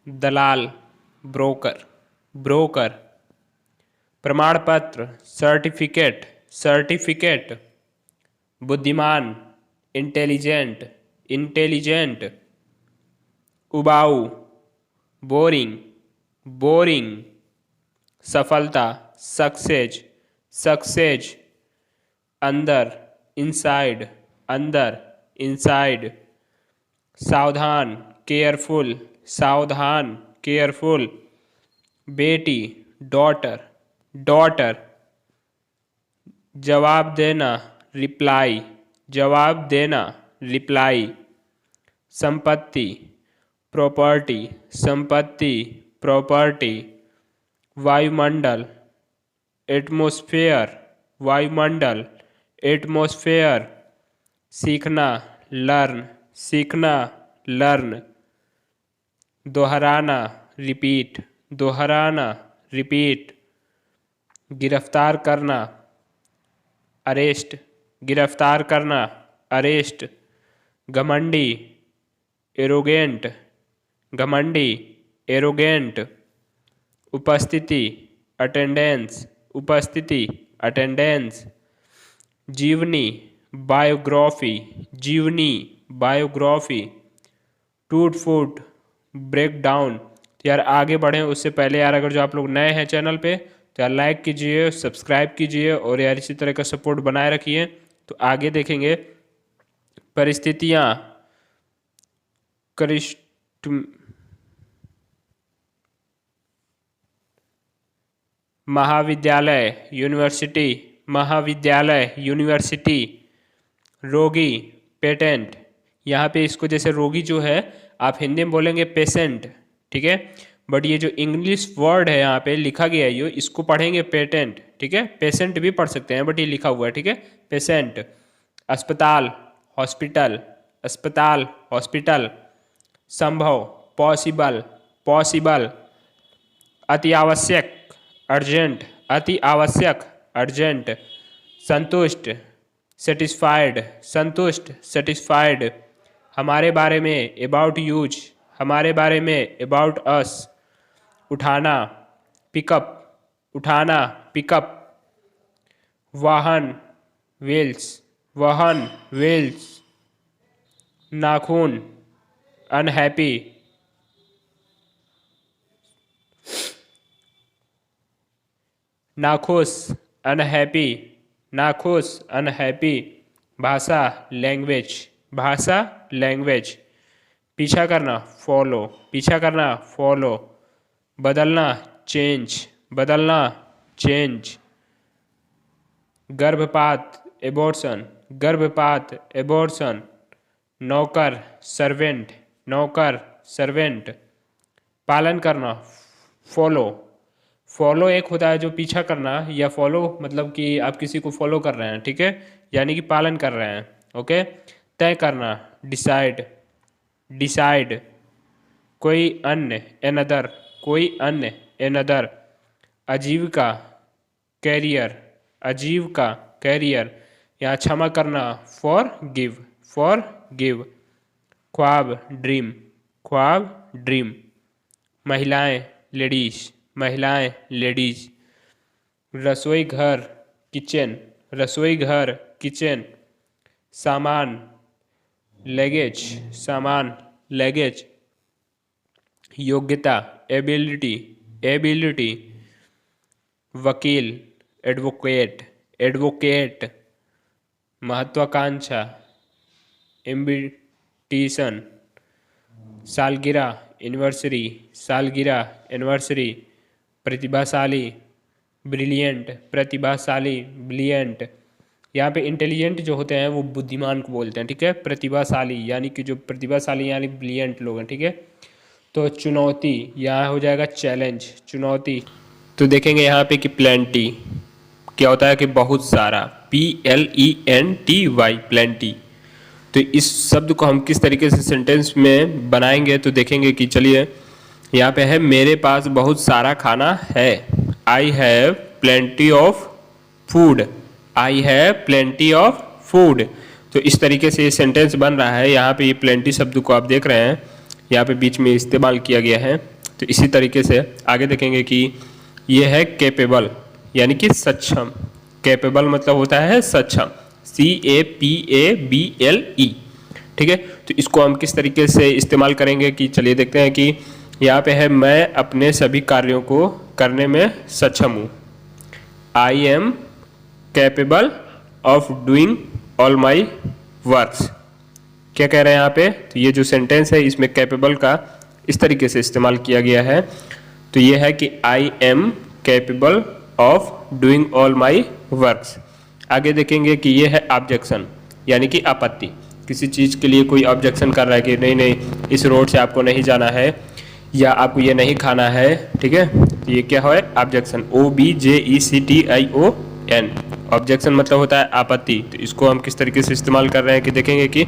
दलाल, broker, broker. प्रमाण पत्र, certificate, certificate. बुद्धिमान, इंटेलिजेंट, इंटेलिजेंट। उबाऊ, बोरिंग, बोरिंग। सफलता, सक्सेस, सक्सेस। अंदर, इनसाइड, अंदर, इनसाइड। सावधान, केयरफुल, सावधान, केयरफुल। बेटी, डॉटर, डॉटर। जवाब देना, रिप्लाई, जवाब देना, रिप्लाई। संपत्ति, प्रॉपर्टी, संपत्ति, प्रॉपर्टी। वायुमंडल, एटमॉस्फेयर, वायुमंडल, एटमॉस्फेयर। सीखना, लर्न, सीखना, लर्न। दोहराना, रिपीट, दोहराना, रिपीट। गिरफ्तार करना, अरेस्ट, गिरफ्तार करना, अरेस्ट। घमंडी, एरोगेंट, घमंडी, एरोगेंट। उपस्थिति, अटेंडेंस, उपस्थिति, अटेंडेंस। जीवनी, बायोग्राफी, जीवनी, बायोग्राफी। टूट फूट, ब्रेक डाउन। तो यार आगे बढ़ें उससे पहले यार अगर जो आप लोग नए हैं चैनल पे तो यार लाइक कीजिए, सब्सक्राइब कीजिए और यार इसी तरह का सपोर्ट बनाए रखिए। तो आगे देखेंगे परिस्थितियाँ, करिष्ट, महाविद्यालय, यूनिवर्सिटी, महाविद्यालय, यूनिवर्सिटी। रोगी, पेटेंट। यहाँ पे इसको जैसे रोगी जो है आप हिंदी में बोलेंगे पेशेंट, ठीक है, बट ये जो इंग्लिश वर्ड है यहाँ पे लिखा गया है ये, इसको पढ़ेंगे पेटेंट, ठीक है। पेशेंट भी पढ़ सकते हैं बट ये लिखा हुआ है, ठीक है, पेशेंट। अस्पताल, हॉस्पिटल, अस्पताल, हॉस्पिटल। संभव, पॉसिबल, पॉसिबल। अति आवश्यक, अर्जेंट, अति आवश्यक, अर्जेंट। संतुष्ट, सेटिस्फाइड, संतुष्ट, सेटिस्फाइड। हमारे बारे में, अबाउट यूज, हमारे बारे में, अबाउट अस। उठाना, पिकअप, उठाना, पिकअप। वाहन, व्हील्स, वाहन, व्हील्स। नाखून, अनहैप्पी, नाखुश, अनहैप्पी, नाखुश, अनहैप्पी। भाषा, लैंग्वेज, भाषा, लैंग्वेज। पीछा करना, फॉलो, पीछा करना, फॉलो। बदलना, चेंज, बदलना, चेंज। गर्भपात, एबॉर्शन, गर्भपात, एबॉर्शन। नौकर, सर्वेंट, नौकर, सर्वेंट। पालन करना, फॉलो, फॉलो एक होता है जो पीछा करना, या फॉलो मतलब कि आप किसी को फॉलो कर रहे हैं, ठीक है, यानी कि पालन कर रहे हैं, ओके। तय करना, डिसाइड, डिसाइड। कोई अन्य, एनदर, कोई अन्य, एनदर। आजीविका, कैरियर, आजीविका, कैरियर। यहाँ क्षमा करना, फॉर गिव, फॉर गिव। ख्वाब, ड्रीम, ख्वाब, ड्रीम। महिलाएं, लेडीज, महिलाएं, लेडीज। रसोई घर, किचन, रसोई घर, किचन। सामान, लगेज, सामान, लगेज। योग्यता, एबिलिटी, एबिलिटी। वकील, एडवोकेट, एडवोकेट। महत्वाकांक्षा, एम्बिटिशन। सालगिरह, एनिवर्सरी, सालगिरह, एनिवर्सरी। प्रतिभाशाली, ब्रिलियंट, प्रतिभाशाली, ब्रिलियंट। यहाँ पे इंटेलिजेंट जो होते हैं वो बुद्धिमान को बोलते हैं, ठीक है। प्रतिभाशाली यानी कि जो प्रतिभाशाली यानी ब्रिलियंट लोग हैं, ठीक है। तो चुनौती, यहाँ हो जाएगा चैलेंज, चुनौती। तो देखेंगे यहाँ पे कि प्लेंटी क्या होता है कि बहुत सारा, PLENTY, प्लेंटी। तो इस शब्द को हम किस तरीके से सेंटेंस में बनाएंगे तो देखेंगे कि चलिए यहाँ पे है मेरे पास बहुत सारा खाना है। I have plenty of food, I have plenty of food. तो इस तरीके से ये सेंटेंस बन रहा है। यहाँ पे ये प्लेंटी शब्द को आप देख रहे हैं यहाँ पे बीच में इस्तेमाल किया गया है। तो इसी तरीके से आगे देखेंगे कि ये है कैपेबल यानी कि सक्षम। कैपेबल मतलब होता है सक्षम, CAPABLE, ठीक है। तो इसको हम किस तरीके से इस्तेमाल करेंगे कि चलिए देखते हैं कि यहाँ पे है मैं अपने सभी कार्यों को करने में सक्षम हूँ। I am capable of doing all my works. क्या कह रहे हैं यहाँ पे? तो ये जो सेंटेंस है इसमें कैपेबल का इस तरीके से इस्तेमाल किया गया है। तो ये है कि I am capable of doing all my works. आगे देखेंगे कि ये है ऑब्जेक्शन यानी कि आपत्ति। किसी चीज़ के लिए कोई ऑब्जेक्शन कर रहा है कि नहीं नहीं इस रोड से आपको नहीं जाना है या आपको ये नहीं खाना है, ठीक है। तो ये क्या है? Objection, OBJECTION। ऑब्जेक्शन मतलब होता है आपत्ति। तो इसको हम किस तरीके से इस्तेमाल कर रहे हैं कि देखेंगे कि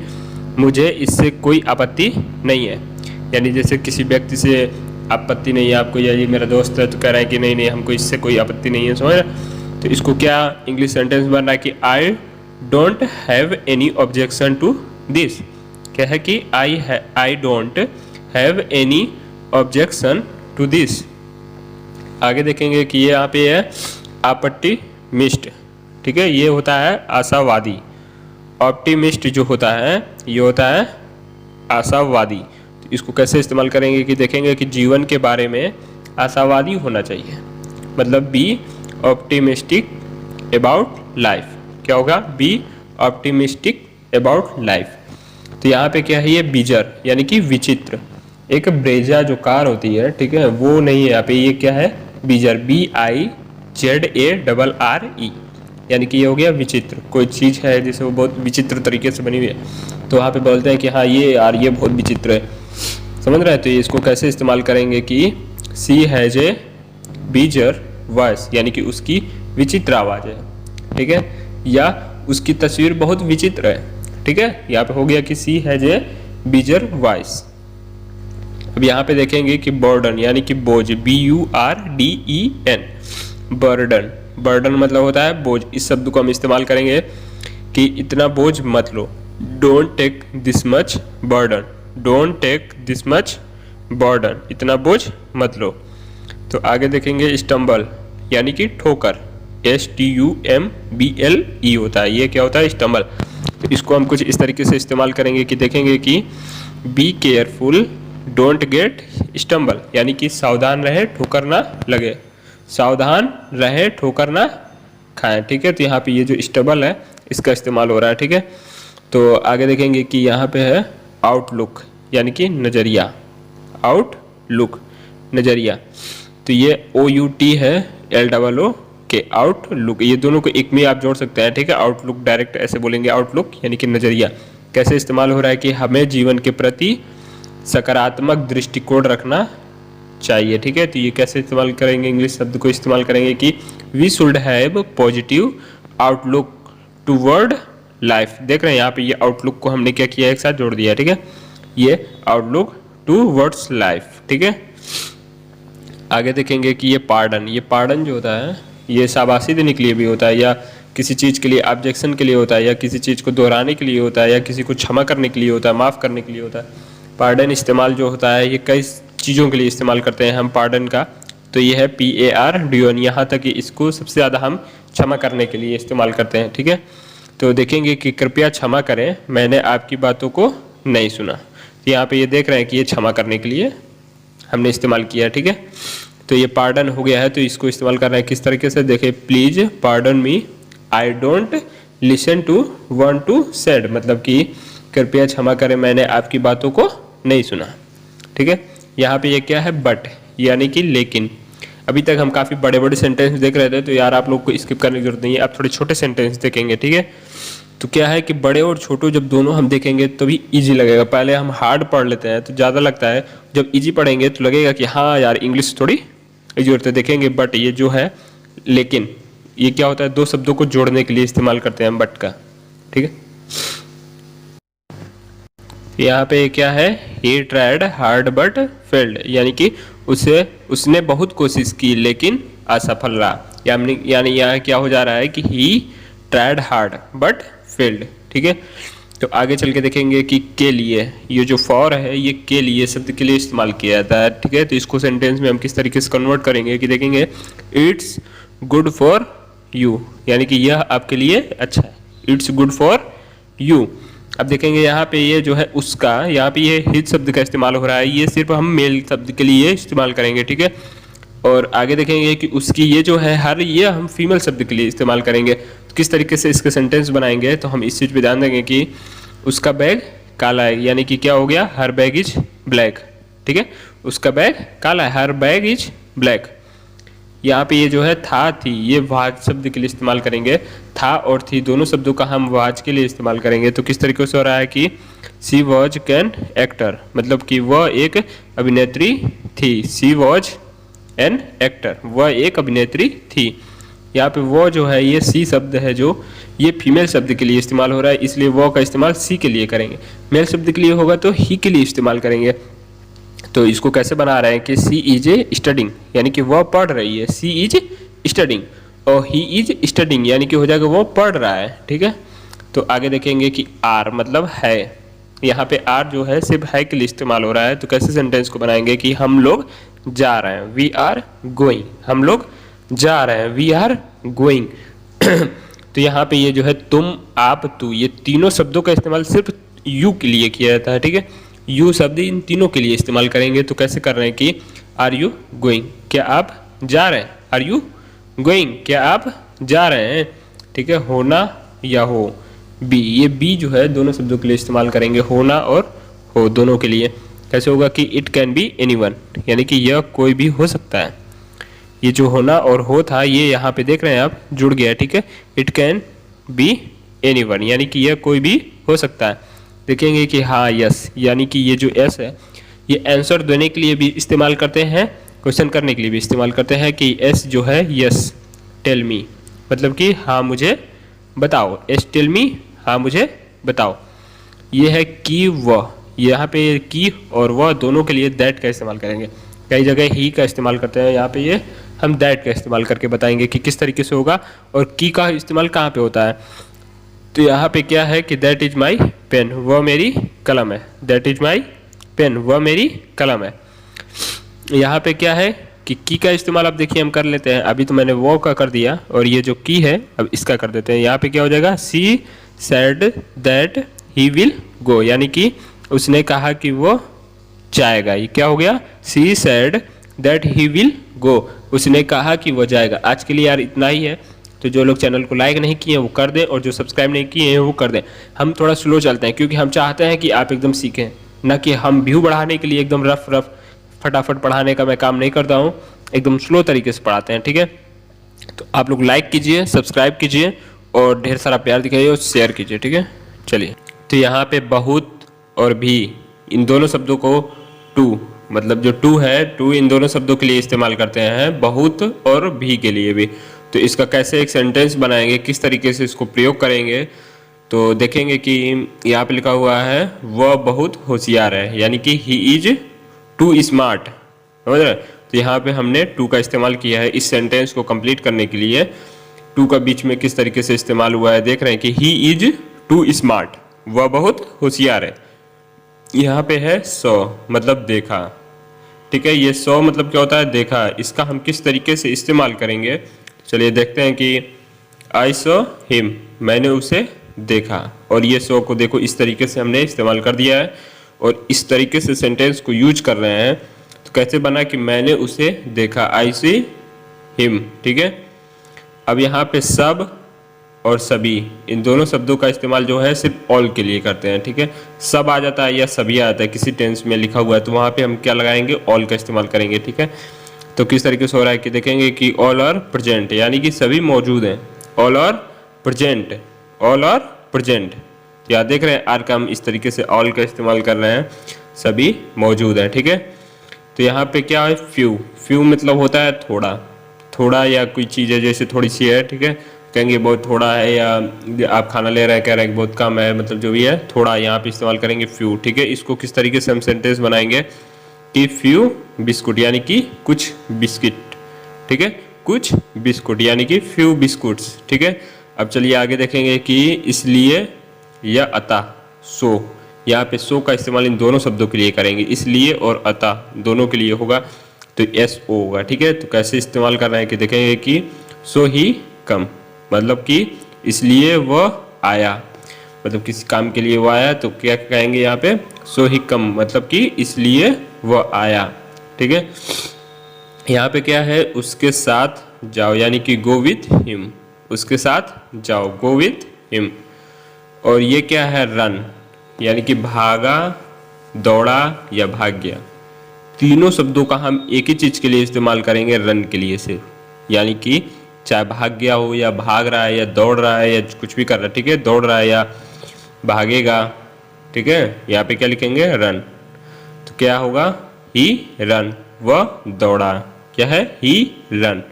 मुझे इससे कोई आपत्ति नहीं है। यानी जैसे किसी व्यक्ति से आपत्ति नहीं है आपको, या ये मेरा दोस्त है तो कह रहा है कि नहीं नहीं हमको इससे कोई आपत्ति नहीं है, समझ रहे? तो इसको क्या इंग्लिश सेंटेंस बन रहा है कि I don't have any objection to this. क्या है कि I don't have any objection to this. आगे देखेंगे कि ये यहाँ पे है ऑप्टिमिस्ट, ठीक है। ये होता है आशावादी। ऑप्टिमिस्ट जो होता है ये होता है आशावादी। तो इसको कैसे इस्तेमाल करेंगे कि देखेंगे कि जीवन के बारे में आशावादी होना चाहिए, मतलब बी ऑप्टिमिस्टिक अबाउट लाइफ। क्या होगा? Be optimistic about life. तो यहाँ पे क्या है? ये बीजर यानी कि विचित्र। एक ब्रेजा जो कार होती है, ठीक है, वो नहीं है यहाँ पे। ये क्या है? बीजर, BIZARRE, यानी कि ये हो गया विचित्र। कोई चीज़ है जैसे वो बहुत विचित्र तरीके से बनी हुई है तो वहाँ पे बोलते हैं कि हाँ ये यार ये बहुत विचित्र है, समझ रहे हैं? तो ये इसको कैसे इस्तेमाल करेंगे कि सी हैज ए बीजर वॉइस, यानी कि उसकी विचित्र आवाज़ है, ठीक है, या उसकी तस्वीर बहुत विचित्र है, ठीक है। यहाँ पे हो गया कि सी हैज ए बीजर वॉइस। अब यहाँ पे देखेंगे कि बर्डन यानी कि बोझ, BURDEN, बर्डन। बर्डन मतलब होता है बोझ। इस शब्द को हम इस्तेमाल करेंगे कि इतना बोझ मत लो। Don't take this much burden, don't take this much burden, इतना बोझ मत लो। तो आगे देखेंगे स्टम्बल यानी कि ठोकर, STUMBLE होता है। ये क्या होता है? स्टम्बल। तो इसको हम कुछ इस तरीके से इस्तेमाल करेंगे कि देखेंगे कि be careful don't get stumble, यानी कि सावधान रहे ठोकर ना लगे, सावधान रहे ठोकर ना खाएं, ठीक है। तो यहाँ पे ये जो स्टम्बल है इसका इस्तेमाल हो रहा है, ठीक है। तो आगे देखेंगे कि यहाँ पे है आउटलुक यानी कि नज़रिया, आउटलुक नज़रिया। तो ये OUT है LOO के, आउटलुक। ये दोनों को एक में आप जोड़ सकते हैं, ठीक है। आउटलुक डायरेक्ट ऐसे बोलेंगे, आउटलुक यानी कि नज़रिया। कैसे इस्तेमाल हो रहा है कि हमें जीवन के प्रति सकारात्मक दृष्टिकोण रखना चाहिए, ठीक है। तो ये कैसे इस्तेमाल करेंगे? इंग्लिश शब्द को इस्तेमाल करेंगे कि we should have positive outlook toward life. देख रहे हैं यहाँ पे ये आउटलुक को हमने क्या किया? एक साथ जोड़ दिया, ठीक है। ये आउटलुक टूवर्ड्स लाइफ, ठीक है। आगे देखेंगे कि ये पार्डन, ये पार्डन जो होता है ये शाबाशी देने के लिए भी होता है, या किसी चीज़ के लिए ऑब्जेक्शन के लिए होता है, या किसी चीज़ को दोहराने के लिए होता है, या किसी को क्षमा करने के लिए होता है, माफ़ करने के लिए होता है। पार्डन इस्तेमाल जो होता है ये कई चीज़ों के लिए इस्तेमाल करते हैं हम पार्डन का। तो ये है PARDON, यहाँ तक कि इसको सबसे ज़्यादा हम क्षमा करने के लिए इस्तेमाल करते हैं, ठीक है। तो देखेंगे कि कृपया क्षमा करें, मैंने आपकी बातों को नहीं सुना। तो यहाँ पे ये देख रहे हैं कि ये क्षमा करने के लिए हमने इस्तेमाल किया, ठीक है। तो ये पार्डन हो गया है। तो इसको इस्तेमाल कर रहे हैं किस तरीके से? देखें, please pardon me, I don't listen to want to said, मतलब कि कृपया क्षमा करें मैंने आपकी बातों को नहीं सुना, ठीक है। यहाँ पे ये क्या है? बट यानी कि लेकिन। अभी तक हम काफ़ी बड़े बड़े सेंटेंस देख रहे थे, तो यार आप लोग को स्किप करने की जरूरत नहीं है, आप थोड़े छोटे सेंटेंस देखेंगे, ठीक है। तो क्या है कि बड़े और छोटे जब दोनों हम देखेंगे तो भी ईजी लगेगा। पहले हम हार्ड पढ़ लेते हैं तो ज़्यादा लगता है, जब ईजी पढ़ेंगे तो लगेगा कि हाँ यार इंग्लिश थोड़ी ईजी होती है। देखेंगे बट ये जो है लेकिन, ये क्या होता है? दो शब्दों को जोड़ने के लिए इस्तेमाल करते हैं हम बट का, ठीक है। यहाँ पे क्या है? He tried hard but failed, यानी कि उसने बहुत कोशिश की लेकिन असफल रहा। यानी यहाँ क्या हो जा रहा है कि he tried hard but failed, ठीक है। तो आगे चल के देखेंगे कि के लिए, ये जो फॉर है ये के लिए शब्द के लिए इस्तेमाल किया जाता है, ठीक है। तो इसको सेंटेंस में हम किस तरीके से कन्वर्ट करेंगे कि देखेंगे इट्स गुड फॉर यू, यानी कि यह आपके लिए अच्छा है, इट्स गुड फॉर यू। अब देखेंगे यहाँ पे ये जो है उसका, यहाँ पे ये हिज शब्द का इस्तेमाल हो रहा है, ये सिर्फ हम मेल शब्द के लिए इस्तेमाल करेंगे, ठीक है। और आगे देखेंगे कि उसकी, ये जो है हर, ये हम फीमेल शब्द के लिए इस्तेमाल करेंगे। तो किस तरीके से इसके सेंटेंस बनाएंगे, तो हम इस चीज़ पे ध्यान देंगे कि उसका बैग काला है, यानी कि क्या हो गया, हर बैग इज ब्लैक, ठीक है। उसका बैग काला है, हर बैग इज ब्लैक। यहाँ पे ये जो है था थी, ये वाज शब्द के लिए इस्तेमाल करेंगे। था और थी दोनों शब्दों का हम वाज के लिए इस्तेमाल करेंगे। तो किस तरीके से हो रहा है कि सी वॉज कैन एक्टर, मतलब कि वह एक अभिनेत्री थी। सी वॉज एन एक्टर, वह एक अभिनेत्री थी। यहाँ पे वो जो है ये सी शब्द है जो ये फीमेल शब्द के लिए इस्तेमाल हो रहा है, इसलिए वो का इस्तेमाल सी के लिए करेंगे। मेल शब्द के लिए होगा तो ही के लिए इस्तेमाल करेंगे। तो इसको कैसे बना रहे हैं कि सी इज ए स्टडिंग, यानी कि वह पढ़ रही है, सी इज स्टडिंग, और ही इज स्टडिंग, यानी कि हो जाएगा वो पढ़ रहा है, ठीक है। तो आगे देखेंगे कि आर मतलब है, यहाँ पे आर जो है सिर्फ है के लिए इस्तेमाल हो रहा है। तो कैसे सेंटेंस को बनाएंगे कि हम लोग जा रहे हैं, वी आर गोइंग, हम लोग जा रहे हैं, वी आर गोइंग। तो यहाँ पे ये जो है तुम, आप, तू, ये तीनों शब्दों का इस्तेमाल सिर्फ यू के लिए किया जाता है, ठीक है। यू शब्द इन तीनों के लिए इस्तेमाल करेंगे। तो कैसे कर रहे हैं कि आर यू गोइंग, क्या आप जा रहे हैं, आर यू गोइंग, क्या आप जा रहे हैं, ठीक है। होना या हो, बी, ये बी जो है दोनों शब्दों के लिए इस्तेमाल करेंगे, होना और हो दोनों के लिए। कैसे होगा कि इट कैन बी एनीवन, यानी कि यह कोई भी हो सकता है। ये जो होना और हो था ये यहाँ पे देख रहे हैं आप जुड़ गया, ठीक है। इट कैन बी एनीवन, यानी कि यह कोई भी हो सकता है। देखेंगे कि हाँ यस, यानी कि ये जो एस है ये आंसर देने के लिए भी इस्तेमाल करते हैं, क्वेश्चन करने के लिए भी इस्तेमाल करते हैं कि एस जो है यस टेल मी, मतलब कि हाँ मुझे बताओ, एस टेल मी, हाँ मुझे बताओ। ये है की वह, यहाँ पे की और वह दोनों के लिए दैट का इस्तेमाल करेंगे। कई जगह ही का इस्तेमाल करते हैं, यहाँ पे ये हम दैट का इस्तेमाल करके बताएंगे कि किस तरीके से होगा और की का इस्तेमाल कहाँ पे होता है। तो यहाँ पे क्या है कि दैट इज माई पेन, वह मेरी कलम है, दैट इज माई पेन, वह मेरी कलम है। यहाँ पे क्या है कि की का इस्तेमाल अब देखिए हम कर लेते हैं। अभी तो मैंने वो का कर दिया और ये जो की है अब इसका कर देते हैं। यहाँ पे क्या हो जाएगा, she said that he will go, यानी कि उसने कहा कि वो जाएगा। ये क्या हो गया, she said that he will go, उसने कहा कि वो जाएगा। आज के लिए यार इतना ही है। तो जो लोग चैनल को लाइक नहीं किए हैं वो कर दें और जो सब्सक्राइब नहीं किए हैं वो कर दें। हम थोड़ा स्लो चलते हैं क्योंकि हम चाहते हैं कि आप एकदम सीखें, ना कि हम व्यू बढ़ाने के लिए एकदम रफ रफ फटाफट पढ़ाने का मैं काम नहीं करता हूँ, एकदम स्लो तरीके से पढ़ाते हैं, ठीक है। तो आप लोग लाइक कीजिए, सब्सक्राइब कीजिए और ढेर सारा प्यार दिखाइए और शेयर कीजिए, ठीक है। चलिए, तो यहाँ पे बहुत और भी, इन दोनों शब्दों को टू, मतलब जो टू है, टू इन दोनों शब्दों के लिए इस्तेमाल करते हैं, बहुत और भी के लिए भी। तो इसका कैसे एक सेंटेंस बनाएंगे, किस तरीके से इसको प्रयोग करेंगे, तो देखेंगे कि यहाँ पे लिखा हुआ है वह बहुत होशियार है, यानी कि ही इज टू स्मार्ट, समझ रहे। तो यहाँ पे हमने टू का इस्तेमाल किया है इस सेंटेंस को कंप्लीट करने के लिए। टू का बीच में किस तरीके से इस्तेमाल हुआ है देख रहे हैं कि ही इज टू स्मार्ट, वह बहुत होशियार है। यहाँ पे है सो, मतलब देखा, ठीक है। ये सो मतलब क्या होता है, देखा। इसका हम किस तरीके से इस्तेमाल करेंगे, चलिए देखते हैं कि आई सो हिम, मैंने उसे देखा। और ये सो को देखो इस तरीके से हमने इस्तेमाल कर दिया है और इस तरीके से सेंटेंस को यूज कर रहे हैं। तो कैसे बना कि मैंने उसे देखा, आई सी हिम, ठीक है। अब यहाँ पे सब और सभी, इन दोनों शब्दों का इस्तेमाल जो है सिर्फ ऑल के लिए करते हैं, ठीक है। सब आ जाता है या सभी आ जाता है किसी टेंस में लिखा हुआ है, तो वहाँ पे हम क्या लगाएंगे, ऑल का इस्तेमाल करेंगे, ठीक है। तो किस तरीके से हो रहा है कि देखेंगे कि ऑल आर प्रेजेंट, यानी कि सभी मौजूद हैं, all are present, all are present. या देख रहे हैं आर का हम इस तरीके से ऑल का इस्तेमाल कर रहे हैं, सभी मौजूद हैं, ठीक है। तो यहाँ पे क्या है, फ्यू, फ्यू मतलब होता है थोड़ा, थोड़ा या कोई चीज़ है जैसे थोड़ी सी है, ठीक है, कहेंगे बहुत थोड़ा है, या आप खाना ले रहे हैं कह रहे हैं बहुत कम है, मतलब जो भी है थोड़ा, यहाँ पे इस्तेमाल करेंगे फ्यू, ठीक है। इसको किस तरीके से हम सेंटेंस बनाएंगे कि फ्यू बिस्कुट, यानी कि कुछ बिस्किट, ठीक है, कुछ बिस्कुट, यानी कि फ्यू बिस्कुट्स, ठीक है। अब चलिए आगे देखेंगे कि इसलिए या अतः, सो, यहाँ पे सो का इस्तेमाल इन दोनों शब्दों के लिए करेंगे, इसलिए और अतः दोनों के लिए होगा, तो एस ओ होगा। ठीक है, तो कैसे इस्तेमाल कर रहे हैं कि देखेंगे कि सो ही कम, मतलब कि इसलिए वह आया, मतलब किसी काम के लिए वो आया, तो क्या कहेंगे यहाँ पे, सो ही कम, मतलब कि इसलिए वह आया। ठीक है, यहाँ पे क्या है, उसके साथ जाओ, यानी कि गो विथ हिम, उसके साथ जाओ, गो विथ हिम। और ये क्या है, रन, यानी कि भागा, दौड़ा या भाग गया। तीनों शब्दों का हम एक ही चीज़ के लिए इस्तेमाल करेंगे, रन के लिए सिर्फ, यानी कि चाहे भाग गया हो या भाग रहा है या दौड़ रहा है या कुछ भी कर रहा है। ठीक है, दौड़ रहा है या भागेगा। ठीक है, यहाँ पे क्या लिखेंगे, रन, तो क्या होगा, ही रन, वह दौड़ा। क्या है, ही रन।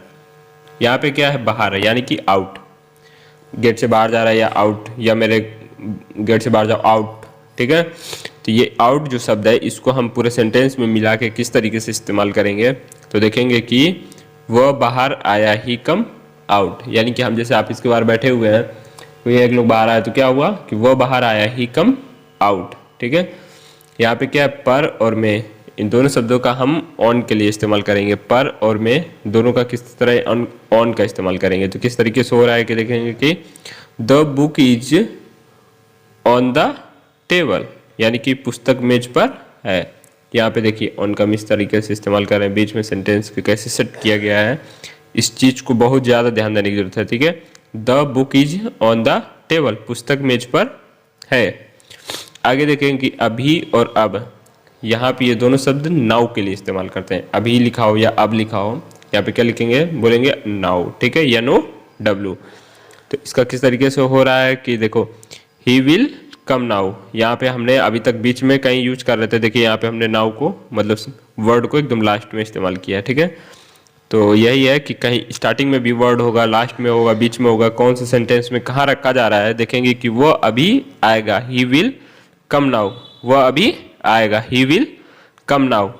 यहाँ पे क्या है, बाहर है, यानी कि आउट, गेट से बाहर जा रहा है या आउट, या मेरे गेट से बाहर जाओ, आउट। ठीक है, तो ये आउट जो शब्द है, इसको हम पूरे सेंटेंस में मिला के किस तरीके से इस्तेमाल करेंगे, तो देखेंगे कि वह बाहर आया, ही कम आउट, यानी कि हम जैसे ऑफिस के बाहर बैठे हुए हैं, कोई एक लोग बाहर आया, तो क्या हुआ कि वह बाहर आया, ही कम आउट। ठीक है, यहाँ पे क्या है, पर और में, इन दोनों शब्दों का हम ऑन के लिए इस्तेमाल करेंगे। पर और में दोनों का किस तरह ऑन का इस्तेमाल करेंगे, तो किस तरीके से हो रहा है कि देखेंगे कि the book is on the table, यानी कि पुस्तक मेज पर है। यहाँ पे देखिए ऑन का हम इस तरीके से इस्तेमाल कर रहे हैं, बीच में सेंटेंस के कैसे सेट किया गया है, इस चीज को बहुत ज़्यादा ध्यान देने की जरूरत है। ठीक है, the book is on the table, पुस्तक मेज पर है। आगे देखेंगे कि अभी और अब, यहाँ पे ये दोनों शब्द नाउ के लिए इस्तेमाल करते हैं, अभी लिखा हो या अब लिखा हो, यहाँ पे क्या लिखेंगे, बोलेंगे नाउ। ठीक है, NO W। तो इसका किस तरीके से हो रहा है कि देखो, ही विल कम नाउ, यहाँ पे हमने अभी तक बीच में कहीं यूज कर रहे थे, देखिए यहाँ पे हमने नाउ को, मतलब वर्ड को एकदम लास्ट में इस्तेमाल किया है। ठीक है, तो यही है कि कहीं स्टार्टिंग में भी वर्ड होगा, लास्ट में होगा, बीच में होगा, कौन से सेंटेंस में कहाँ रखा जा रहा है, देखेंगे कि वो अभी आएगा, ही विल कम नाउ, वह अभी आएगा, ही विल कम नाउ।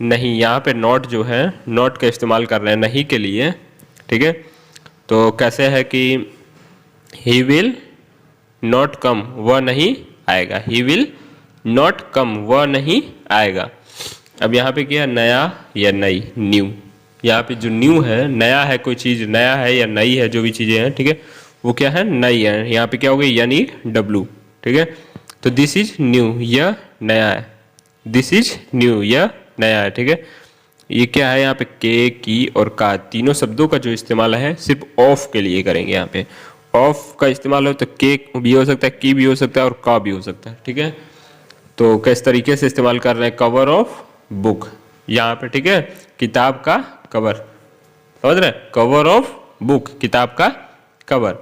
नहीं, यहाँ पे नॉट जो है, नॉट का इस्तेमाल कर रहे हैं नहीं के लिए। ठीक है, तो कैसे है कि ही विल नॉट कम, वह नहीं आएगा, ही विल नॉट कम, वह नहीं आएगा। अब यहाँ पे क्या है, नया या नई, न्यू, यहाँ पे जो न्यू है, नया है, कोई चीज़ नया है या नई है, जो भी चीज़ें हैं, ठीक है, वो क्या है, नई है। यहाँ पे क्या हो गई, NEW। ठीक है, तो दिस इज न्यू, यह नया है, दिस इज न्यू, यह नया है। ठीक है, ये क्या है, यहाँ पे के, की और का, तीनों शब्दों का जो इस्तेमाल है सिर्फ ऑफ के लिए करेंगे। यहाँ पे ऑफ का इस्तेमाल हो तो के भी हो सकता है, की भी हो सकता है और का भी हो सकता है। ठीक है, तो किस तरीके से इस्तेमाल कर रहे हैं, कवर ऑफ बुक, यहाँ पे। ठीक है, किताब का कवर, समझ रहे हैं, कवर ऑफ बुक, किताब का कवर।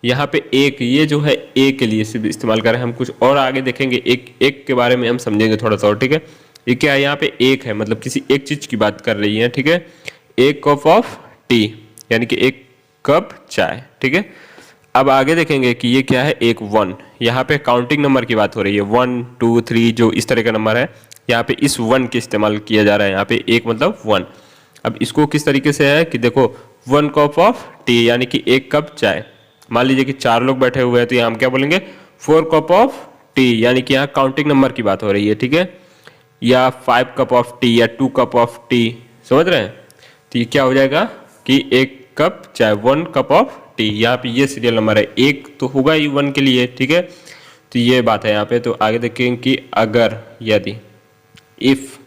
यहाँ पे एक, ये जो है ए के लिए सिर्फ इस्तेमाल कर रहे हैं हम, कुछ और आगे देखेंगे, एक के बारे में हम समझेंगे थोड़ा सा और। ठीक है, ये क्या है, यहाँ पे एक है, मतलब किसी एक चीज की बात कर रही है। ठीक है, एक कप ऑफ टी, यानी कि एक कप चाय। ठीक है, अब आगे देखेंगे कि ये क्या है, एक 1, यहाँ पे काउंटिंग नंबर की बात हो रही है, 1 2 3 जो इस तरह का नंबर है, यहाँ पे इस 1 के इस्तेमाल किया जा रहा है, यहाँ पे एक मतलब 1। अब इसको किस तरीके से है कि देखो, 1 कप ऑफ टी, यानी कि एक कप चाय। मान लीजिए कि 4 लोग बैठे हुए हैं, तो यहाँ हम क्या बोलेंगे, 4 कप ऑफ टी, यानी कि यहाँ काउंटिंग नंबर की बात हो रही है। ठीक है, या 5 कप ऑफ टी या 2 कप ऑफ टी, समझ रहे हैं, तो ये क्या हो जाएगा कि एक कप चाय, 1 कप ऑफ टी। यहाँ पे ये सीरियल नंबर है, एक तो होगा ही 1 के लिए। ठीक है, तो ये बात है यहाँ पे। तो आगे देखेंगे कि अगर, यदि, इफ,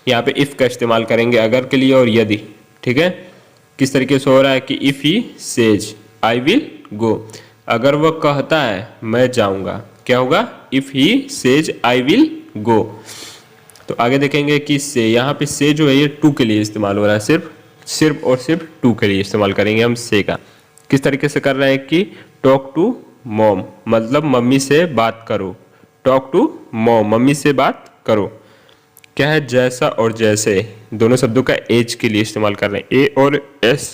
यहाँ पे इफ का इस्तेमाल करेंगे अगर के लिए और यदि। ठीक है, किस तरीके से हो रहा है कि if he says I will go, अगर वह कहता है मैं जाऊंगा, क्या होगा, if he says I will go. तो आगे देखेंगे कि से, यहाँ पे से जो है ये टू के लिए इस्तेमाल हो रहा है, सिर्फ और सिर्फ टू के लिए इस्तेमाल करेंगे हम से का। किस तरीके से कर रहे हैं कि टॉक टू मॉम, मतलब मम्मी से बात करो, टॉक टू मॉम, मम्मी से बात करो। क्या है, जैसा और जैसे, दोनों शब्दों का एज के लिए इस्तेमाल कर रहे हैं, ए और एस।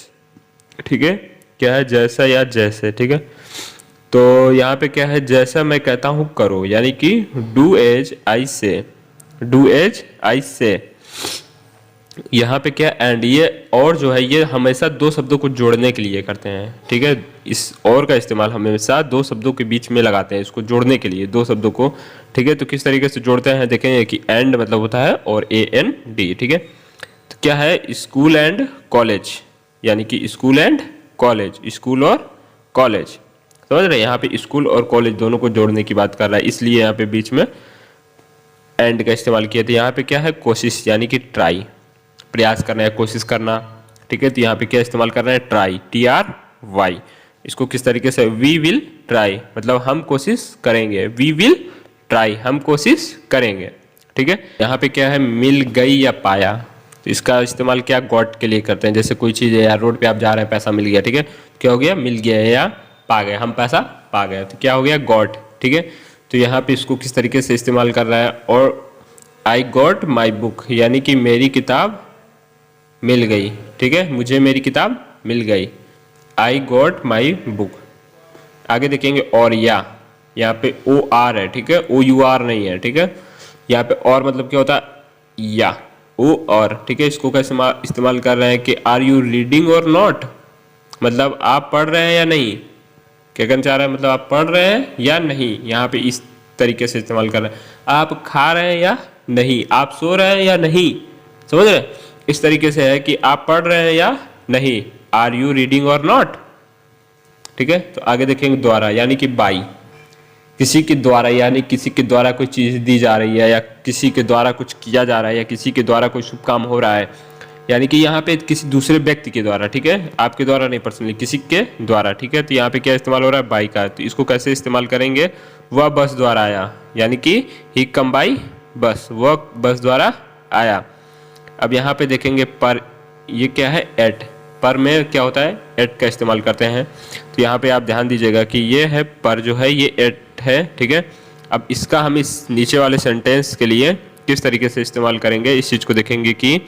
ठीक है, क्या है, जैसा या जैसे। ठीक है, तो यहाँ पे क्या है, जैसा मैं कहता हूँ करो, यानी कि डू एज आई से, डू एज आई से। यहाँ पे क्या एंड, ये और जो है ये हमेशा दो शब्दों को जोड़ने के लिए करते हैं, ठीक है। इस और का इस्तेमाल हमेशा दो शब्दों के बीच में लगाते हैं, इसको जोड़ने के लिए दो शब्दों को, ठीक है। तो किस तरीके से जोड़ते हैं देखेंगे कि एंड मतलब होता है और AND, ठीक है। तो क्या है स्कूल एंड कॉलेज, यानी कि स्कूल एंड कॉलेज, स्कूल और कॉलेज, समझ रहे हैं। यहाँ पे स्कूल और कॉलेज दोनों को जोड़ने की बात कर रहा है, इसलिए यहाँ पे बीच में एंड का इस्तेमाल किया। तो यहाँ पे क्या है कोशिश, यानी कि ट्राई, प्रयास करना है, कोशिश करना, ठीक है। तो यहाँ पे क्या इस्तेमाल कर रहे हैं ट्राई, TRY। इसको किस तरीके से, वी विल ट्राई मतलब हम कोशिश करेंगे, वी विल ट्राई हम कोशिश करेंगे, ठीक है। यहाँ पे क्या है मिल गई या पाया, तो इसका इस्तेमाल क्या गॉट के लिए करते हैं। जैसे कोई चीज़ है यार, रोड पे आप जा रहे हैं, पैसा मिल गया, ठीक है, क्या हो गया मिल गया या पा गए, हम पैसा पा गए, तो क्या हो गया गॉट, ठीक है। तो यहाँ पे इसको किस तरीके से इस्तेमाल कर रहा है, और आई गॉट माई बुक, यानी कि मेरी किताब मिल गई, ठीक है, मुझे मेरी किताब मिल गई, आई गॉट माई बुक। आगे देखेंगे और या, यहाँ पे OR है, ठीक है, OUR नहीं है, ठीक है। यहाँ पे और मतलब क्या होता है या, ओ और, ठीक है। इसको कैसे इस्तेमाल कर रहे हैं कि आर यू रीडिंग और नॉट, मतलब आप पढ़ रहे हैं या नहीं, क्या कहना चाह रहा है मतलब आप पढ़ रहे हैं या नहीं, यहाँ पे इस तरीके से इस्तेमाल कर रहे हैं। आप खा रहे हैं या नहीं, आप सो रहे हैं या नहीं, समझ रहे हैं। इस तरीके से है कि आप पढ़ रहे हैं या नहीं, आर यू रीडिंग और नॉट, ठीक है। तो आगे देखेंगे द्वारा, यानी कि बाई, किसी के द्वारा, यानी किसी के द्वारा कोई चीज़ दी जा रही है, या किसी के द्वारा कुछ किया जा रहा है, या किसी के द्वारा कोई शुभ काम हो रहा है, यानी कि यहाँ पे किसी दूसरे व्यक्ति के द्वारा, ठीक है, आपके द्वारा नहीं पर्सनली, किसी के द्वारा, ठीक है। तो यहाँ पे क्या इस्तेमाल हो रहा है बाई का, तो इसको कैसे इस्तेमाल करेंगे, वह बस द्वारा आया, यानी कि ही कम बाई बस, वह बस द्वारा आया। अब यहाँ पे देखेंगे पर, ये क्या है एट, पर में क्या होता है एट का इस्तेमाल करते हैं। तो यहाँ पे आप ध्यान दीजिएगा कि ये है पर जो है ये एट है, ठीक है। अब इसका हम इस नीचे वाले सेंटेंस के लिए किस तरीके से इस्तेमाल करेंगे, इस चीज़ को देखेंगे कि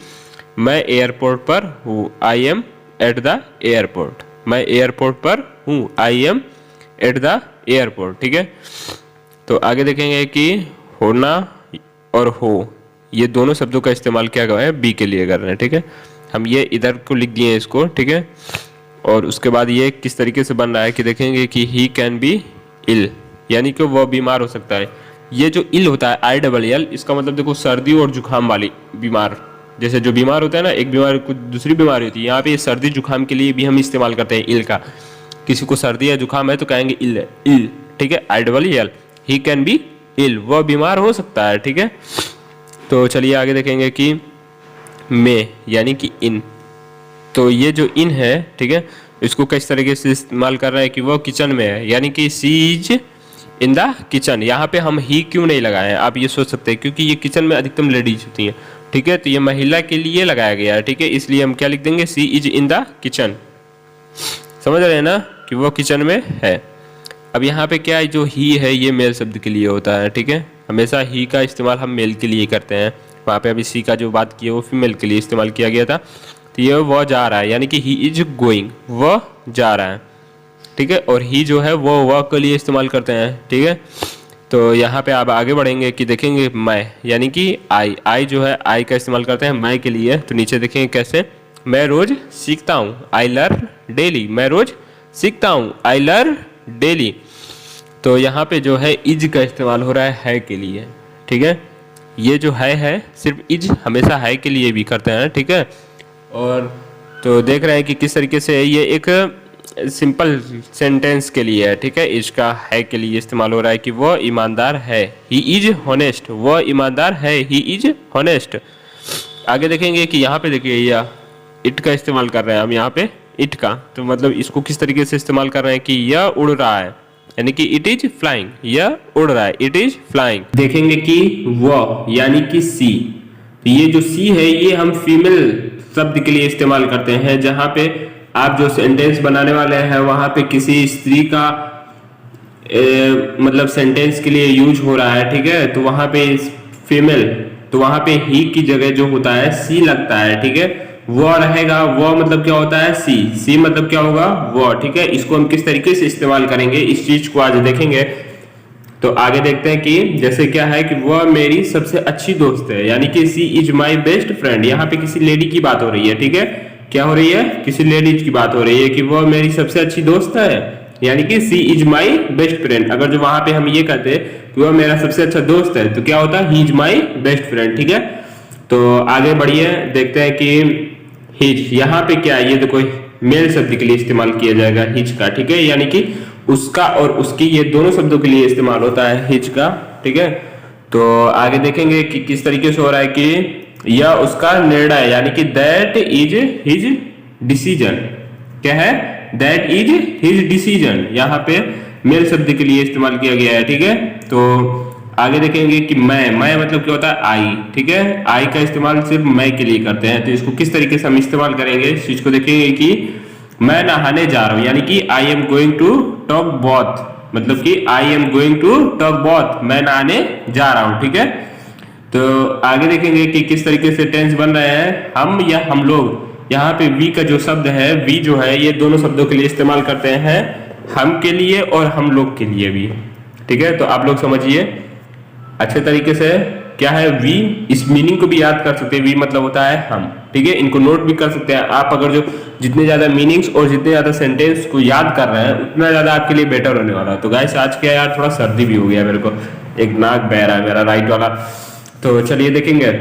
मैं एयरपोर्ट पर हूँ, I am at the airport, मैं एयरपोर्ट पर हूँ, I am at the airport, ठीक है। तो आगे देखेंगे कि होना और हो, ये दोनों शब्दों का इस्तेमाल क्या कर रहे हैं बी के लिए कर रहे हैं, ठीक है। हम ये इधर को लिख दिए इसको, ठीक है। और उसके बाद ये किस तरीके से बन रहा है कि देखेंगे कि ही कैन बी इल, यानी कि वह बीमार हो सकता है। ये जो इल होता है ILL, इसका मतलब देखो सर्दी और जुकाम वाली बीमार, जैसे जो बीमार होता है ना, एक बीमारी कुछ दूसरी बीमारी होती है, यहाँ पे सर्दी जुकाम के लिए भी हम इस्तेमाल करते हैं इल का। किसी को सर्दी या जुकाम है तो कहेंगे इल, इल, ठीक है, ILL, he can be ill, वह बीमार हो सकता है, ठीक है। तो चलिए आगे देखेंगे कि में, यानी कि इन, तो ये जो इन है, ठीक है, इसको किस तरीके से इस्तेमाल कर रहे हैं कि वो किचन में है, यानी कि सी इज इन द किचन। यहाँ पे हम ही क्यों नहीं लगाए हैं, आप ये सोच सकते हैं, क्योंकि ये किचन में अधिकतम लेडीज होती हैं, ठीक है। तो ये महिला के लिए लगाया गया है, ठीक है, इसलिए हम क्या लिख देंगे सी इज इन द किचन, समझ रहे हैं ना कि वो किचन में है। अब यहाँ पे क्या है, जो ही है ये मेल शब्द के लिए होता है, ठीक है, हमेशा ही का इस्तेमाल हम मेल के लिए करते हैं। वहाँ पे अभी सी का जो बात की है वो फीमेल के लिए इस्तेमाल किया गया था। तो ये वह जा रहा है, यानी कि ही इज गोइंग, वह जा रहा है, ठीक है। और ही जो है वो वह के लिए इस्तेमाल करते हैं, ठीक है। तो यहाँ पे आप आगे बढ़ेंगे कि देखेंगे मैं, यानी कि आई जो है आई का इस्तेमाल करते हैं मैं के लिए। तो नीचे देखेंगे कैसे, मैं रोज सीखता हूँ, आई लर्न डेली, मैं रोज सीखता हूँ, आई लर्न डेली। तो यहाँ पे जो है इज का इस्तेमाल हो रहा है के लिए, ठीक है। ये जो है सिर्फ इज हमेशा है के लिए भी करते हैं, ठीक है। और तो देख रहे हैं कि किस तरीके से ये एक सिंपल सेंटेंस के लिए है, ठीक है, इसका है के लिए इस्तेमाल हो रहा है कि वह ईमानदार है, ही इज हॉनेस्ट, वह ईमानदार है, ही इज हॉनेस्ट। आगे देखेंगे कि यहाँ पे देखिए या इट का इस्तेमाल कर रहे हैं हम यहाँ पे इट का, तो मतलब इसको किस तरीके से इस्तेमाल कर रहे हैं कि यह उड़ रहा है, यानी कि इट इज फ्लाइंग, यह उड़ रहा है, इट इज फ्लाइंग। देखेंगे कि वह, यानी कि सी, तो ये जो सी है ये हम फीमेल शब्द के लिए इस्तेमाल करते हैं। जहां पे आप जो सेंटेंस बनाने वाले हैं वहां पे किसी स्त्री का मतलब सेंटेंस के लिए यूज हो रहा है, ठीक है। तो वहां पे फीमेल, तो वहां पे ही की जगह जो होता है सी लगता है, ठीक है, वो रहेगा। वो मतलब क्या होता है सी, सी मतलब क्या होगा वो, ठीक है। इसको हम किस तरीके से इस्तेमाल करेंगे इस चीज को आज देखेंगे। तो आगे देखते हैं कि जैसे क्या है कि वह मेरी सबसे अच्छी दोस्त है, यानी कि सी इज माई बेस्ट फ्रेंड। यहाँ पे किसी लेडी की बात हो रही है, ठीक है। क्या हो रही है? किसी लेडीज की बात हो रही है कि वह मेरी सबसे अच्छी दोस्त है, यानी कि सी इज माई बेस्ट फ्रेंड। अगर जो वहां पे हम ये कहते कि वह मेरा सबसे अच्छा दोस्त है तो क्या होता है? He is my best friend, ठीक है। तो आगे बढ़िए, देखते हैं कि हिज, यहाँ पे क्या है? ये देखो मेल शब्द के लिए इस्तेमाल किया जाएगा हिज का, ठीक है। यानी कि उसका और उसकी, ये दोनों शब्दों के लिए इस्तेमाल होता है हिज का, ठीक है। तो आगे देखेंगे कि किस तरीके से हो रहा है कि यह उसका निर्णय, यानी कि दैट इज हिज डिसीजन। क्या है? That is his decision. यहाँ पे मेल शब्द के लिए इस्तेमाल किया गया है, ठीक है। तो आगे देखेंगे कि मैं मतलब क्या होता है? आई, ठीक है। आई का इस्तेमाल सिर्फ मैं के लिए करते हैं, तो इसको किस तरीके से हम इस्तेमाल करेंगे इस चीज को देखेंगे कि मैं नहाने जा रहा हूं, यानी कि I am going to talk both, मतलब कि I am going to talk both, मैं नहाने जा रहा हूं, ठीक है। तो आगे देखेंगे कि किस तरीके से टेंस बन रहे हैं, हम या हम लोग। यहाँ पे वी का जो शब्द है, वी जो है ये दोनों शब्दों के लिए इस्तेमाल करते हैं, हम के लिए और हम लोग के लिए भी, ठीक है। तो आप लोग समझिए अच्छे तरीके से क्या है वी, इस मीनिंग को भी याद कर सकते हैं। वी मतलब होता है हम, ठीक है। इनको नोट भी कर सकते हैं आप। अगर जो जितने ज्यादा मीनिंग्स और जितने ज्यादा सेंटेंस को याद कर रहे हैं उतना ज्यादा आपके लिए बेटर होने वाला है। तो गाइस आज क्या यार, थोड़ा सर्दी भी हो गया मेरे को, एक नाक बह रहा है मेरा राइट वाला। तो चलिए देखेंगे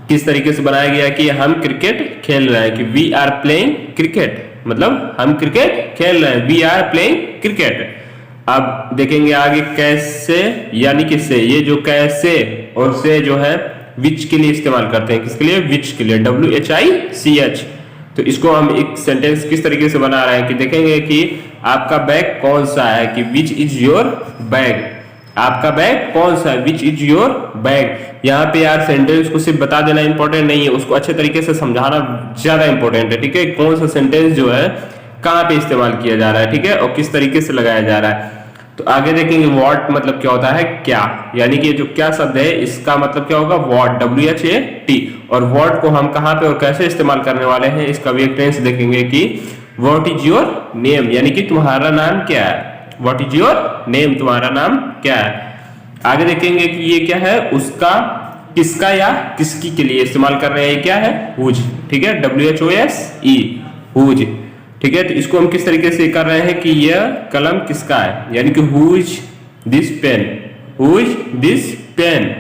किस तरीके से बनाया गया कि हम क्रिकेट खेल रहे हैं, कि वी आर प्लेइंग क्रिकेट, मतलब हम क्रिकेट खेल रहे हैं, वी आर प्लेइंग क्रिकेट। अब देखेंगे आगे कैसे, यानी कि से, ये जो कैसे और से जो है विच के लिए इस्तेमाल करते हैं। किसके लिए? विच के लिए, WHICH। तो इसको हम एक सेंटेंस किस तरीके से बना रहे हैं कि देखेंगे कि आपका बैग कौन सा है, कि विच इज योर बैग, आपका बैग कौन सा है, विच इज योर बैग। यहाँ पे यार सेंटेंस को सिर्फ बता देना इंपॉर्टेंट नहीं है, उसको अच्छे तरीके से समझाना ज्यादा इंपॉर्टेंट है, ठीक है। कौन सा सेंटेंस जो है कहाँ पे इस्तेमाल किया जा रहा है, ठीक है, और किस तरीके से लगाया जा रहा है। तो आगे देखेंगे व्हाट मतलब क्या होता है? क्या, यानी कि जो क्या शब्द है इसका मतलब क्या होगा? What, WHAT। और व्हाट को हम कहाँ पे और कैसे इस्तेमाल करने वाले हैं इसका भी एक टेंस देखेंगे कि व्हाट इज योर नेम, यानी कि तुम्हारा नाम क्या है। व्हाट इज योर नेम, तुम्हारा नाम क्या है। आगे देखेंगे कि ये क्या है? उसका, किसका या किसकी के लिए इस्तेमाल कर रहे हैं, क्या है? हुज, ठीक है, WHOSE, हुज, ठीक है। तो इसको हम किस तरीके से कर रहे हैं कि यह कलम किसका है, यानी कि whose this pen, whose this pen,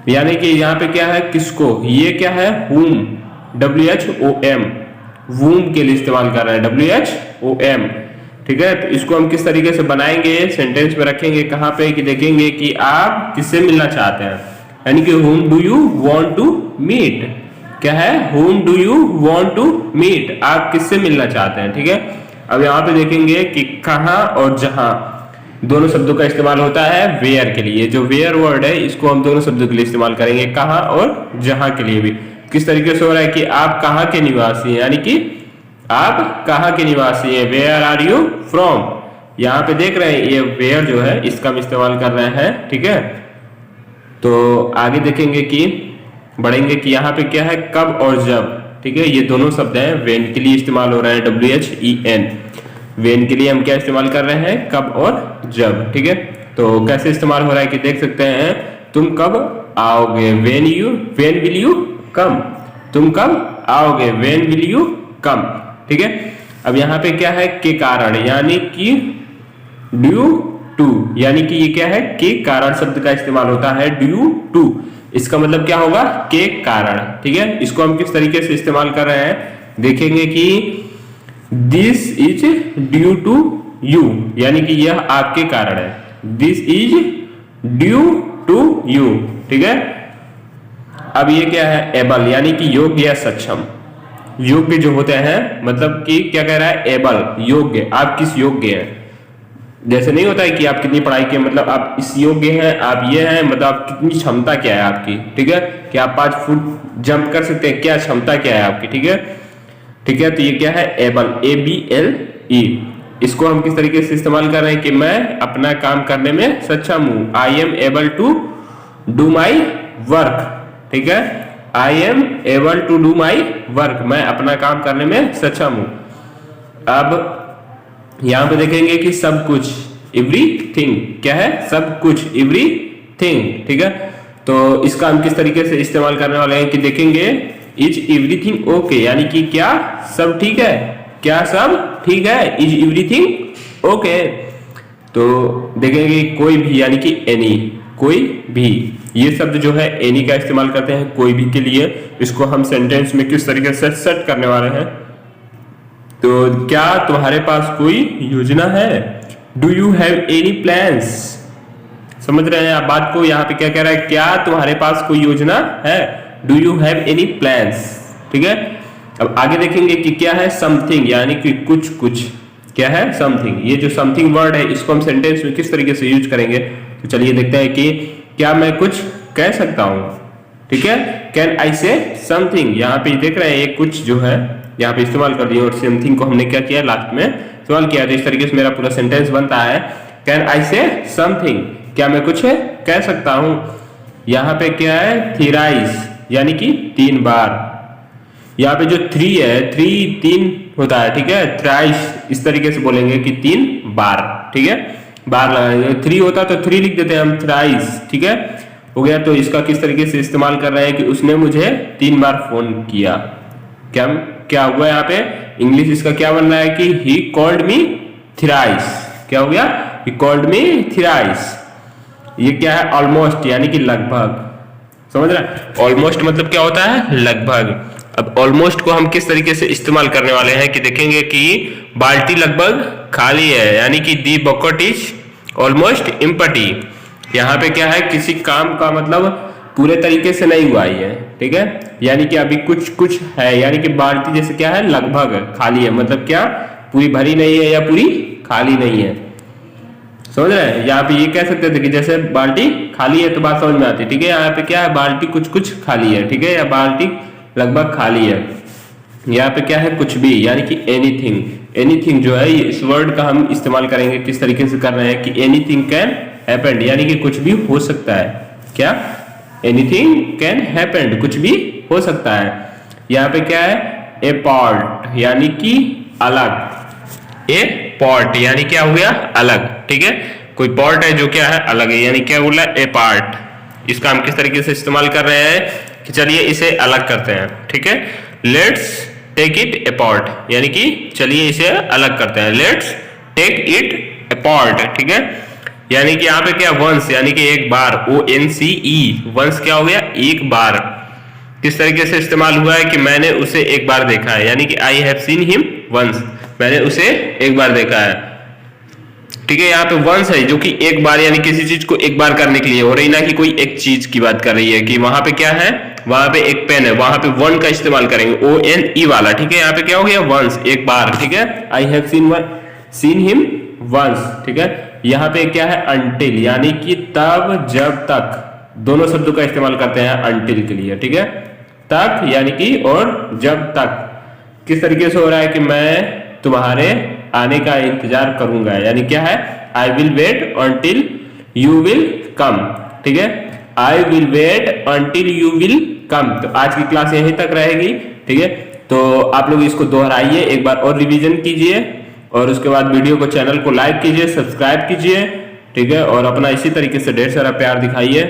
यानी कि यहाँ पे क्या है? किसको, ये क्या है? whom, WHOM, whom के लिए इस्तेमाल कर रहे हैं, WHOM, ठीक है। तो इसको हम किस तरीके से बनाएंगे, सेंटेंस में रखेंगे कहाँ पे कि देखेंगे कि आप किससे मिलना चाहते हैं, यानी कि whom do you want to meet, क्या है? whom do you want to meet, आप किससे मिलना चाहते हैं, ठीक है। अब यहाँ पे देखेंगे कि कहाँ और जहां दोनों शब्दों का इस्तेमाल होता है वेयर के लिए। जो वेयर वर्ड है इसको हम दोनों शब्दों के लिए इस्तेमाल करेंगे, कहाँ और जहां के लिए भी। किस तरीके से हो रहा है कि आप कहाँ के निवासी हैं, यानी कि आप कहाँ के निवासी हैं, वेयर आर यू फ्रॉम। यहाँ पे देख रहे हैं ये वेयर जो है इसका हम इस्तेमाल कर रहे हैं, ठीक है। तो आगे देखेंगे कि बढ़ेंगे कि यहाँ पे क्या है? कब और जब, ठीक है। ये दोनों शब्द हैं, वेन के लिए इस्तेमाल हो रहा है, WHEN। वेन के लिए हम क्या इस्तेमाल कर रहे हैं? कब और जब, ठीक है। तो कैसे इस्तेमाल हो रहा है कि देख सकते हैं, तुम कब आओगे, वेन विल यू कम, तुम कब आओगे, वेन विल यू कम, ठीक है। अब यहाँ पे क्या है? के कारण, यानी कि ड्यू टू, यानी कि ये क्या है? के कारण शब्द का इस्तेमाल होता है, ड्यू टू। इसका मतलब क्या होगा? के कारण, ठीक है। इसको हम किस तरीके से इस्तेमाल कर रहे हैं देखेंगे कि this is due to you, यानी कि यह आपके कारण है, this is due to you, ठीक है। अब ये क्या है? एबल, यानी कि योग्य या सक्षम। योग्य जो होते हैं मतलब कि क्या कह रहा है? एबल, योग्य, आप किस योग्य हैं। जैसे नहीं होता है कि आप कितनी पढ़ाई के, मतलब आप इस योग्य हैं, आप ये हैं, मतलब आप कितनी क्षमता क्या है आपकी, ठीक है। कि आप 5 फुट जंप कर सकते हैं, क्या क्षमता क्या है आपकी, ठीक है, ठीक है। तो ये क्या है? Able, ABLE। इसको हम किस तरीके से इस्तेमाल कर रहे हैं कि मैं अपना काम करने में सक्षम हूं, I am able to do my work, ठीक है, I am able to do my work, मैं अपना काम करने में सक्षम हूं। अब यहां पे देखेंगे कि सब कुछ, एवरीथिंग क्या है, सब कुछ, एवरीथिंग, ठीक है। तो इसका हम किस तरीके से इस्तेमाल करने वाले हैं कि देखेंगे इज एवरीथिंग ओके, यानी कि क्या सब ठीक है, क्या सब ठीक है, इज एवरीथिंग ओके। तो देखेंगे कोई भी यानी कि एनी, कोई भी, ये शब्द जो है एनी का इस्तेमाल करते हैं कोई भी के लिए। इसको हम सेंटेंस में किस तरीके से सेट करने वाले हैं, तो क्या तुम्हारे पास कोई योजना है, do you have any plans. समझ रहे हैं आप बात को, यहाँ पे क्या कह रहा है, क्या तुम्हारे पास कोई योजना है, do you have any plans, ठीक है। अब आगे देखेंगे कि क्या है समथिंग, यानी कि कुछ कुछ, क्या है समथिंग। ये जो समथिंग वर्ड है इसको हम सेंटेंस में किस तरीके से यूज करेंगे, तो चलिए देखते हैं कि क्या मैं कुछ कह सकता हूं, ठीक है। कैन आई से समथिंग, यहाँ पे देख रहे हैं ये कुछ जो है यहाँ पे इस्तेमाल कर दिया और समथिंग को हमने क्या किया लास्ट में इस्तेमाल किया। तो इस तरीके से मेरा पूरा सेंटेंस बनता है, कैन आई से समथिंग, क्या मैं कुछ कह सकता हूं। यहाँ पे क्या है थ्राइस, यानी कि 3 बार। यहाँ पे जो 3 है, 3 होता है, ठीक है। थ्राइस इस तरीके से बोलेंगे कि 3 बार, ठीक है, बार लगाएंगे। 3 होता तो 3 लिख देते हैं हम, थ्राइस, ठीक है, हो गया। तो इसका किस तरीके से इस्तेमाल कर रहे हैं कि उसने मुझे 3 बार फोन किया। क्या हुआ यहाँ पे, इंग्लिश इसका क्या बन रहा है कि ही कॉल्ड मी थ्राइस, क्या हो गया, ही कॉल्ड मी थ्राइस। ये क्या है ऑलमोस्ट, यानी कि लगभग, समझ रहे हैं, ऑलमोस्ट मतलब क्या होता है लगभग। अब ऑलमोस्ट को हम किस तरीके से इस्तेमाल करने वाले हैं कि देखेंगे कि बाल्टी लगभग खाली है, यानी कि दी बकेट इज ऑलमोस्ट एम्प्टी। यहाँ पे क्या है किसी काम का मतलब पूरे तरीके से नहीं हुआ है, ठीक है, यानी कि अभी कुछ कुछ है, यानी कि बाल्टी जैसे क्या है लगभग खाली है, मतलब क्या पूरी भरी नहीं है या पूरी खाली नहीं है, समझ रहे हैं। यहाँ पे ये कह सकते थे कि जैसे बाल्टी खाली है तो बात समझ में आती है, ठीक है। यहाँ पे क्या है बाल्टी कुछ कुछ खाली है, ठीक है, या बाल्टी लगभग खाली है। यहाँ पे क्या है कुछ भी, यानी कि एनीथिंग। एनीथिंग जो है इस वर्ड का हम इस्तेमाल करेंगे किस तरीके से कर रहे हैं कि एनीथिंग कैन हैपन, यानी कि कुछ भी हो सकता है, क्या एनीथिंग कैन हैपन, कुछ भी हो सकता है। यहाँ पे क्या है ए पार्ट, यानी कि अलग, ए पॉट यानी क्या हो गया अलग, ठीक है। कोई पॉट है जो क्या है अलग है, यानी क्या बोला ए पार्ट। इसका हम किस तरीके से इस्तेमाल कर रहे हैं कि चलिए इसे अलग करते हैं, ठीक है। लेट्स टेक इट अपार्ट, यानी कि चलिए इसे अलग करते हैं, लेट्स टेक इट अपार्ट, ठीक है। यानी कि यहाँ पे क्या वंस, यानी कि एक बार, ONCE, वंस क्या हो गया एक बार। किस तरीके से इस्तेमाल हुआ है कि मैंने उसे एक बार देखा है, यानी कि I have seen him once, मैंने उसे एक बार देखा है, ठीक है। यहाँ पे वंस है जो कि एक बार, यानी किसी चीज को एक बार करने के लिए हो रही, ना कि कोई एक चीज की बात कर रही है कि वहां पे क्या है, वहां पे एक पेन है, वहां पे वन का इस्तेमाल करेंगे, ONE वाला, ठीक है। यहाँ पे क्या हो गया वंस एक बार, ठीक है, I have seen him once, ठीक है। यहाँ पे क्या है अंटिल, यानी कि तब जब तक, दोनों शब्दों का इस्तेमाल करते हैं अंटिल के लिए, ठीक है। तक यानी कि और जब तक, किस तरीके से हो रहा है कि मैं तुम्हारे आने का इंतजार करूंगा, यानी क्या है I will wait until you will come, ठीक है, I will wait until you will come. तो आज की क्लास यहीं तक रहेगी, ठीक है। तो आप लोग इसको दोहराइए, एक बार और रिवीजन कीजिए और उसके बाद वीडियो को, चैनल को लाइक कीजिए, सब्सक्राइब कीजिए, ठीक है, और अपना इसी तरीके से ढेर सारा प्यार दिखाइए।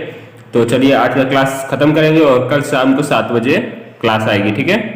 तो चलिए आज का क्लास खत्म करेंगे और कल शाम को 7 बजे क्लास आएगी, ठीक है।